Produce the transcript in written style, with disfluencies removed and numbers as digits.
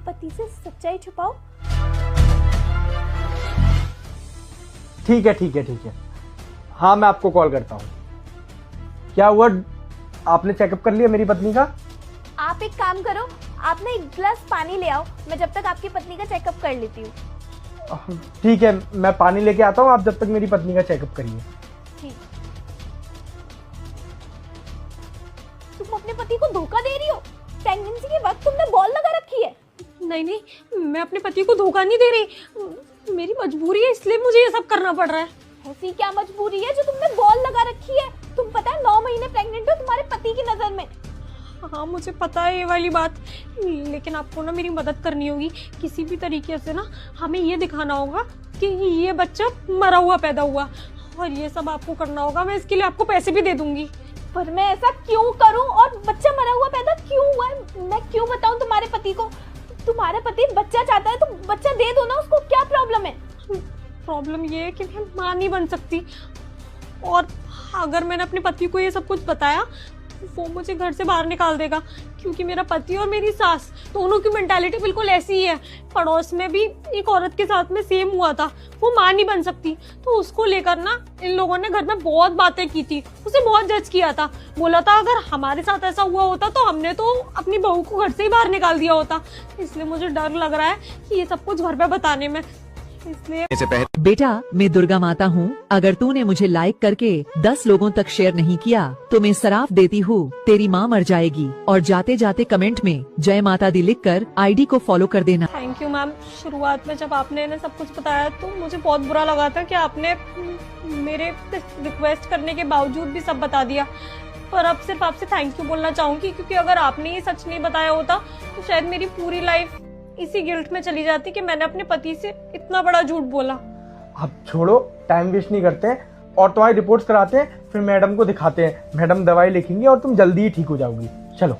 पति से सच्चाई छुपाओ। ठीक है ठीक है ठीक है, हाँ मैं आपको कॉल करता हूँ। क्या हुआ, आपने चेकअप कर लिया मेरी पत्नी का? आप एक काम करो, आप ना एक गिलास पानी ले आओ, मैं जब तक आपकी पत्नी का चेकअप कर लेती हूँ। ठीक है, मैं पानी लेके आता हूँ, आप जब तक मेरी पत्नी का चेकअप करिए। ठीक। तुम अपने पति को धोखा दे रही हो? प्रेगनेंसी के वक्त तुमने बॉल लगा रखी है। नहीं नहीं, मैं अपने पति को धोखा नहीं दे रही, मेरी मजबूरी है इसलिए मुझे ये सब करना पड़ रहा है। ऐसी क्या मजबूरी है जो तुमने बॉल लगा रखी है? तुम पता है 9 महीने प्रेग्नेंट हो तुम्हारे पति की नजर में। हाँ मुझे पता है ये वाली बात, लेकिन आपको ना मेरी मदद करनी होगी किसी भी तरीके से ना। हमें ये दिखाना होगा कि ये बच्चा मरा हुआ पैदा हुआ, और ये सब आपको करना होगा। मैं इसके लिए आपको पैसे भी दे दूंगी। पर मैं ऐसा क्यों करूं और बच्चा मरा हुआ पैदा क्यों हुआ है? मैं क्यों बताऊं तुम्हारे पति को? तुम्हारा पति बच्चा चाहता है तो बच्चा दे दो ना उसको, क्या प्रॉब्लम है? प्रॉब्लम ये है कि मैं मां नहीं बन सकती, और अगर मैंने अपने पति को ये सब कुछ बताया वो मुझे घर से बाहर निकाल देगा, क्योंकि मेरा पति और मेरी सास दोनों की मेंटालिटी बिल्कुल ऐसी ही है। पड़ोस में भी एक औरत के साथ में सेम हुआ था, वो मां नहीं बन सकती, तो उसको लेकर ना इन लोगों ने घर में बहुत बातें की थी, उसे बहुत जज किया था। बोला था अगर हमारे साथ ऐसा हुआ होता तो हमने तो अपनी बहू को घर से ही बाहर निकाल दिया होता। इसलिए मुझे डर लग रहा है कि ये सब कुछ घर पे बताने में, इसलिए। बेटा मैं दुर्गा माता हूँ, अगर तूने मुझे लाइक करके 10 लोगों तक शेयर नहीं किया तो मैं सराफ देती हूँ तेरी माँ मर जाएगी। और जाते जाते कमेंट में जय माता दी लिखकर आईडी को फॉलो कर देना। Thank you ma'am. शुरुआत में जब आपने इन्हें सब कुछ बताया तो मुझे बहुत बुरा लगा था कि आपने मेरे रिक्वेस्ट करने के बावजूद भी सब बता दिया, पर अब सिर्फ आपसे थैंक यू बोलना चाहूंगी, क्योंकि अगर आपने ये सच नहीं बताया होता तो शायद मेरी पूरी लाइफ इसी गिल्ट में चली जाती कि मैंने अपने पति से इतना बड़ा झूठ बोला। अब छोड़ो, टाइम वेस्ट नहीं करते हैं और तुम्हारी रिपोर्ट्स कराते हैं, फिर मैडम को दिखाते हैं, मैडम दवाई लिखेंगी और तुम जल्दी ही ठीक हो जाओगी। चलो।